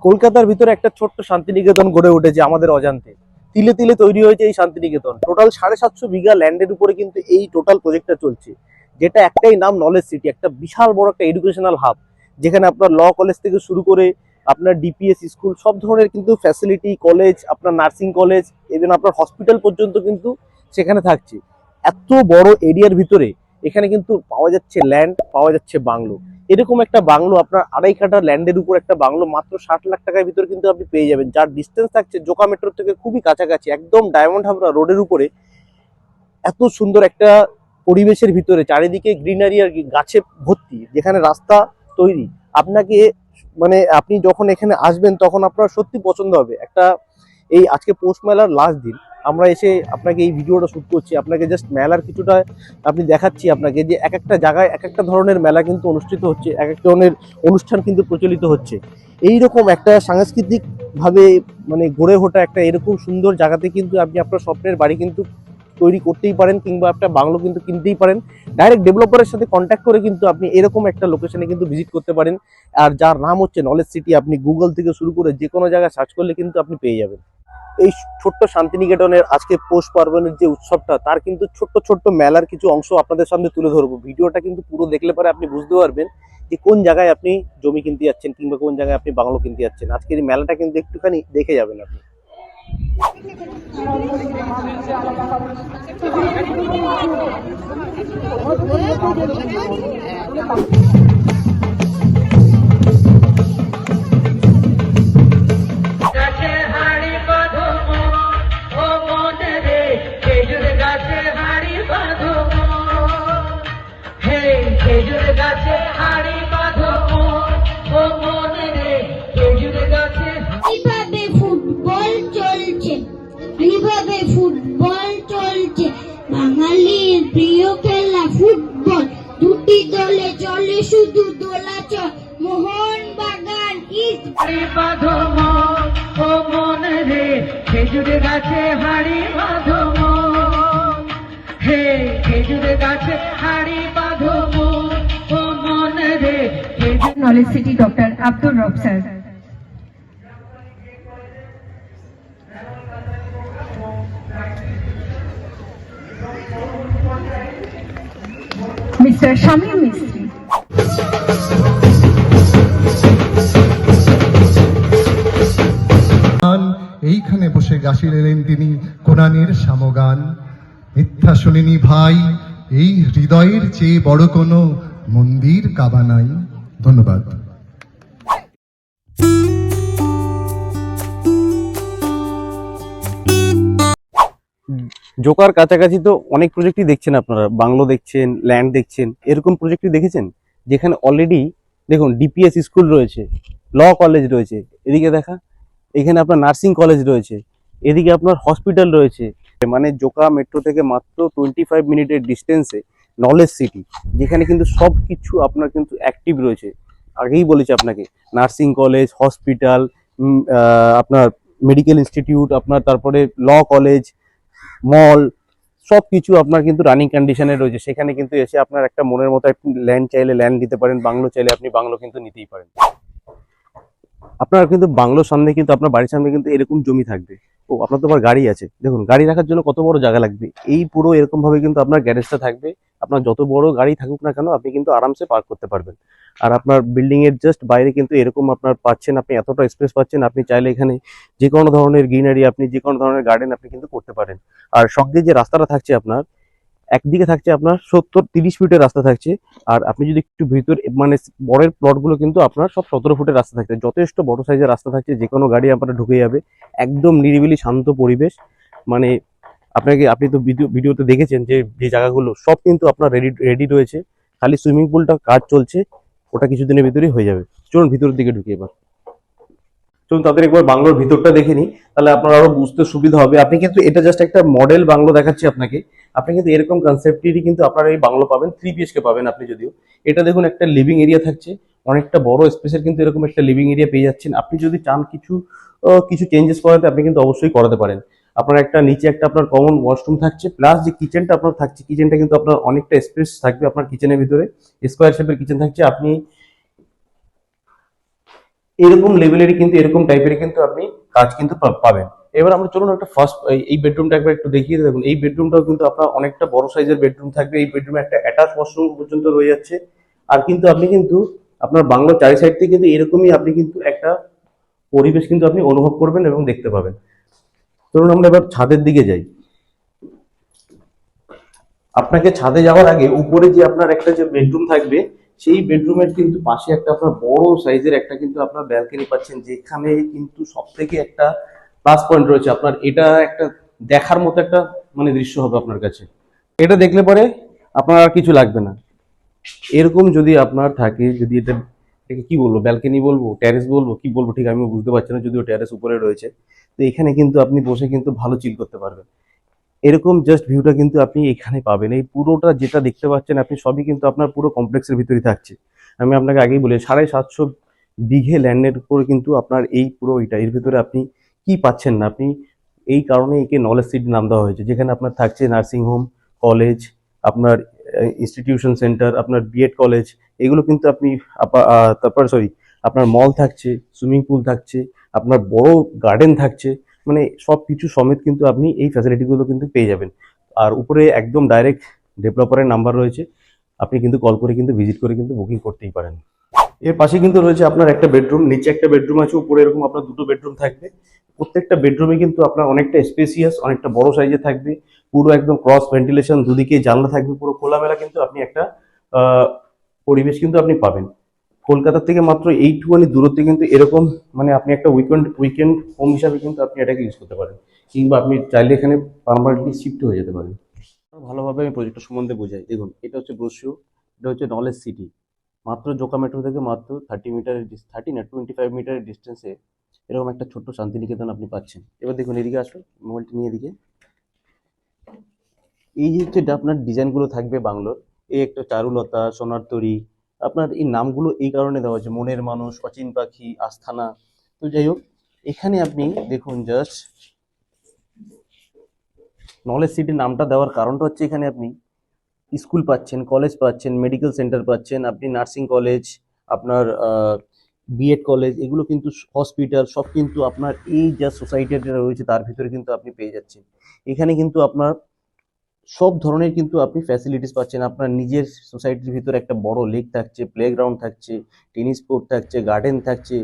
কলকাতার ভিতরে একটা ছোট্ট শান্তিনিকেতন গড়ে উঠেছে আমাদের অজান্তে। তিলে তিলে তৈরি হয়েছে এই শান্তিনিকেতন। টোটাল 750 বিঘা ল্যান্ডের উপরে কিন্তু এই টোটাল প্রজেক্টটা চলছে, যেটা একটাই নাম নলেজ সিটি। একটা বিশাল বড় একটা এডুকেশনাল হাব, যেখানে আপনার ল কলেজ থেকে শুরু করে আপনার ডিপিএস স্কুল সব ধরনের কিন্তু ফ্যাসিলিটি, কলেজ, আপনার নার্সিং কলেজ, ইভেন আপনার হসপিটাল পর্যন্ত কিন্তু সেখানে থাকছে। এত বড় এরিয়ার ভিতরে এখানে কিন্তু পাওয়া যাচ্ছে ল্যান্ড, পাওয়া যাচ্ছে বাংলো। এরকম একটা বাংলো আপনার 2.5 কাঠা ল্যান্ডের উপর একটা বাংলো মাত্র 60 লাখ টাকার ভিতরে কিন্তু আপনি পেয়ে যাবেন, যার ডিস্টেন্স থাকছে জোকা মেট্রো থেকে খুবই কাছাকাছি, একদম ডায়মন্ড হাবড়া রোডের উপরে। এত সুন্দর একটা পরিবেশের ভিতরে চারিদিকে গ্রিনারি আর গাছে ভর্তি, যেখানে রাস্তা তৈরি। আপনাকে মানে আপনি যখন এখানে আসবেন তখন আপনার সত্যি পছন্দ হবে। একটা এই আজকে পৌষ মেলার লাস্ট দিন আমরা এসে আপনাকে এই ভিডিওটা শুট করছি, আপনাকে জাস্ট মেলার কিছুটা আপনি দেখাচ্ছি আপনাকে, যে এক একটা জায়গায় এক একটা ধরনের মেলা কিন্তু অনুষ্ঠিত হচ্ছে, এক এক ধরনের অনুষ্ঠান কিন্তু প্রচলিত হচ্ছে। এইরকম একটা সাংস্কৃতিক ভাবে মানে গড়ে ওঠা একটা এরকম সুন্দর জায়গাতে কিন্তু আপনি আপনার স্বপ্নের বাড়ি কিন্তু তৈরি করতেই পারেন, কিংবা একটা বাংলো কিন্তু কিনতেই পারেন। ডাইরেক্ট ডেভেলপারের সাথে কন্ট্যাক্ট করে কিন্তু আপনি এরকম একটা লোকেশনে কিন্তু ভিজিট করতে পারেন। আর যার নাম হচ্ছে নলেজ সিটি, আপনি গুগল থেকে শুরু করে যে কোনো জায়গায় সার্চ করলে কিন্তু আপনি পেয়ে যাবেন। এই ছোট্ট শান্তিনিকেতনের আজকে পৌষ পার্বণের যে উৎসবটা, তার কিন্তু ছোট্ট ছোট্ট মেলার কিছু অংশ আপনাদের সামনে তুলে ধরবো। ভিডিওটা কিন্তু পুরো দেখলে পরে আপনি বুঝতে পারবেন যে কোন জায়গায় আপনি জমি কিনতে যাচ্ছেন, কিংবা কোন জায়গায় আপনি বাংলো কিনতে যাচ্ছেন। আজকের এই মেলাটা কিন্তু একটুখানি দেখে যাবেন আপনি। কিভাবে ফুটবল চলছে, কিভাবে ফুটবল চলছে, বাঙালির প্রিয় খেলা ফুটবল। দুটি দলে চলে শুধু দোলাচল, মোহন বাগান ইস্ট বাঁধো ও মন রে, খেজুর গাছে হাড়ি বাঁধো হে, খেজুর গাছে হাড়ি বাঁধো ও মন রে। নলেজ সিটি ডক্টর আব্দুর রব স্যার, মিস্টার শামীম মিস্ত্রি, এইখানে বসে গাছিলেন তিনি কোরআনের সামগান। মিথ্যা শুনিনি ভাই, এই হৃদয়ের চেয়ে বড় কোনো মন্দির কাবা নাই। ধন্যবাদ। জোকার কাছাকাছি তো অনেক প্রজেক্টই দেখছেন আপনারা, বাংলো দেখছেন, ল্যান্ড দেখছেন। এরকম প্রজেক্টই দেখেছেন যেখানে অলরেডি দেখুন ডিপিএস স্কুল রয়েছে, ল কলেজ রয়েছে, এদিকে দেখা এখানে আপনার নার্সিং কলেজ রয়েছে, এদিকে আপনার হসপিটাল রয়েছে। মানে জোকা মেট্রো থেকে মাত্র 25 মিনিটের ডিস্টেন্সে নলেজ সিটি, যেখানে কিন্তু সব কিছু আপনার কিন্তু অ্যাক্টিভ রয়েছে। আগেই বলেছি আপনাকে, নার্সিং কলেজ, হসপিটাল, আপনার মেডিকেল ইনস্টিটিউট, আপনার তারপরে ল কলেজ, মল, সব কিছু আপনার কিন্তু রানিং কন্ডিশনে রয়েছে। সেখানে কিন্তু এসে আপনার একটা মনের মতো একটু ল্যান্ড চাইলে ল্যান্ড নিতে পারেন, বাংলো চাইলে আপনি বাংলো কিন্তু নিতেই পারেন। আপনার কিন্তু বাংলোর সামনে কিন্তু আপনার বাড়ির সামনে কিন্তু এরকম জমি থাকবে। ও আপনার তো আবার গাড়ি আছে, দেখুন গাড়ি রাখার জন্য কত বড় জায়গা লাগবে। এই পুরো এরকম ভাবে কিন্তু আপনার গ্যারেজটা থাকবে। আপনার যত বড় গাড়ি থাকুক না কেন আপনি কিন্তু আরামসে পার্ক করতে পারবেন। আর আপনার বিল্ডিং এর জাস্ট বাইরে কিন্তু এরকম আপনার পাচ্ছেন, আপনি এতটা স্পেস পাচ্ছেন, আপনি চাইলে এখানে যে কোনো ধরনের গ্রিনারি, আপনি যে কোনো ধরনের গার্ডেন আপনি কিন্তু করতে পারেন। আর সঙ্গে যে রাস্তাটা থাকছে আপনার, একদিকে থাকছে আপনার 70-30 ফিটের রাস্তা থাকছে, আর আপনি যদি একটু ভিতর মানে বড়ের প্লটগুলো কিন্তু আপনার সব 17 ফুটের রাস্তা থাকছে। যথেষ্ট বড় সাইজের রাস্তা থাকছে, যে কোনো গাড়ি আপনার ঢুকে যাবে। একদম নিরিবিলি শান্ত পরিবেশ। মানে আপনি তো ভিডিওতে দেখেছেন যে যে জায়গাগুলো সব কিন্তু আপনার রেডি রয়েছে। খালি সুইমিং পুলটা কাজ চলছে, ওটা কিছুদিনের ভিতরেই হয়ে যাবে। চলুন ভিতরের দিকে ঢুকি এবার। চলুন তাদের একবার বাংলোর ভিতরটা দেখে নিই, তাহলে আপনার আরো বুঝতে সুবিধা হবে। আপনি কিন্তু এটা জাস্ট একটা মডেল বাংলো দেখাচ্ছি আপনাকে। আপনি কিন্তু এরকম কনসেপ্টেরই কিন্তু আপনারা এই বাংলো পাবেন, 3 বিএইচকে পাবেন আপনি। যদিও এটা দেখুন একটা লিভিং এরিয়া থাকছে, অনেকটা বড় স্পেসের কিন্তু এরকম একটা লিভিং এরিয়া পেয়ে যাচ্ছেন। আপনি যদি চান কিছু কিছু চেঞ্জেস করাতে, আপনি কিন্তু অবশ্যই করাতে পারেন। আপনার একটা নিচে একটা আপনার কমন ওয়াশরুম থাকছে, প্লাস যে কিচেনটা আপনার থাকছে, কিচেনটা কিন্তু আপনার অনেকটা স্পেস থাকবে আপনার কিচেনের ভিতরে। স্কোয়ার শেপের কিচেন থাকছে। আপনি এরকম লেভেলেরই কিন্তু এরকম টাইপেরই কিন্তু আপনি কাজ কিন্তু পাবেন। এবার আমরা চলুন একটা ফার্স্ট এই বেডরুমটা একবার একটু দেখিয়ে দেখুন। এই বেডরুমটাও কিন্তু আপনার অনেকটা বড় সাইজের বেডরুম থাকবে। এই বেডরুমে একটা অ্যাটাচ ওয়াশরুম পর্যন্ত রয়ে যাচ্ছে। আর কিন্তু আপনি কিন্তু আপনার বাংলোর চারি সাইড থেকে কিন্তু এরকমই আপনি কিন্তু একটা পরিবেশ কিন্তু আপনি অনুভব করবেন এবং দেখতে পাবেন। চলুন আমরা এবার ছাদের দিকে যাই। আপনাকে ছাদে যাওয়ার আগে উপরে যে আপনার একটা যে বেডরুম থাকবে, সেই বেডরুমের কিন্তু পাশে একটা আপনার বড় সাইজের একটা কিন্তু আপনার ব্যালকনি পাচ্ছেন, যেখানে কিন্তু সব থেকে একটা প্লাস পয়েন্ট রয়েছে আপনার। এটা একটা দেখার মতো একটা মানে দৃশ্য হবে আপনার কাছে। এটা দেখলে পরে আপনার আর কিছু লাগবে না। এরকম যদি আপনার থাকে, যদি এটাকে কি বলবো, ব্যালকনি বলবো, ট্যারেস বলবো, কি বলবো ঠিক আমি বুঝতে পারছি না, যদিও ট্যারেস উপরে রয়েছে। তো এখানে কিন্তু আপনি বসে কিন্তু ভালো চিল করতে পারবেন। এরকম জাস্ট ভিউটা কিন্তু আপনি এখানে পাবেন। এই পুরোটা যেটা দেখতে পাচ্ছেন আপনি, সবই কিন্তু আপনার পুরো কমপ্লেক্সের ভিতরেই থাকছে। আমি আপনাকে আগেই বলি 750 বিঘে ল্যান্ডের উপরে কিন্তু আপনার এই পুরো এটা, এর ভিতরে আপনি কি পাচ্ছেন না, আপনি এই কারণে একে নলেজ সিটি নাম দেওয়া হয়েছে। যেখানে আপনার থাকছে নার্সিং হোম, কলেজ, আপনার ইনস্টিটিউশন সেন্টার, আপনার বিএড কলেজ, এগুলো কিন্তু আপনি তারপর আপনার মল থাকছে, সুইমিং পুল থাকছে, আপনার বড় গার্ডেন থাকছে, মানে সব কিছু সমেত কিন্তু আপনি এই ফ্যাসিলিটিগুলো কিন্তু পেয়ে যাবেন। আর উপরে একদম ডাইরেক্ট ডেভেলপারের নাম্বার রয়েছে, আপনি কিন্তু কল করে কিন্তু ভিজিট করে কিন্তু বুকিং করতেই পারেন। এর পাশে কিন্তু রয়েছে আপনার একটা বেডরুম, নিচে একটা বেডরুম আছে, উপরে এরকম আপনার দুটো বেডরুম থাকবে। প্রত্যেকটা বেডরুমে কিন্তু আপনার অনেকটা স্পেসিয়াস, অনেকটা বড় সাইজে থাকবে। পুরো একদম ক্রস ভেন্টিলেশন, দুদিকে জানলা থাকবে, পুরো খোলামেলা কিন্তু আপনি একটা পরিবেশ কিন্তু আপনি পাবেন। কলকাতা থেকে মাত্র এইটুকুনি দূরত্বে কিন্তু এরকম মানে আপনি একটা উইকেন্ড হোম হিসাবে কিন্তু আপনি এটাকে ইউজ করতে পারেন, কিংবা আপনি চাইলে এখানে পার্মানেন্টলি শিফট হয়ে যেতে পারেন। ভালোভাবে আমি প্রজেক্টটা সম্বন্ধে বোঝাই। দেখুন, এটা হচ্ছে ব্রোশিও, এটা হচ্ছে নলেজ সিটি। মাত্র জোকা মেট্রো থেকে মাত্র 25 মিটারের ডিস্টেন্সে এরকম একটা ছোট্ট শান্তিনিকেতন আপনি পাচ্ছেন। এবার দেখুন, এদিকে আসুন, মোবাইলটা নিয়ে এদিকে। এই যে হচ্ছে আপনার ডিজাইনগুলো থাকবে বাংলোর, এই একটা চারুলতা, সোনার তরী, আপনার এই নামগুলো এই কারণে দেওয়া হচ্ছে, মনের মানুষ, অচিন পাখি, আস্থানা। তো যাই হোক, এখানে আপনি দেখুন জাস্ট নলেজ সিটির নামটা দেওয়ার কারণটা হচ্ছে এখানে আপনি স্কুল পাচ্ছেন, কলেজ পাচ্ছেন, মেডিকেল সেন্টার পাচ্ছেন, আপনি নার্সিং কলেজ, আপনার বিএড কলেজ, এগুলো কিন্তু হসপিটাল, সব কিন্তু আপনার এই যা সোসাইটিটা রয়েছে তার ভিতরে কিন্তু আপনি পেয়ে যাচ্ছেন। এখানে কিন্তু আপনার সব ধরনের কিন্তু আপনি ফ্যাসিলিটিস পাচ্ছেন। আপনার নিজের সোসাইটির ভিতরে একটা বড় লেক থাকছে, প্লেগ্রাউন্ড থাকছে, টেনিস কোর্ট থাকছে, গার্ডেন থাকছে।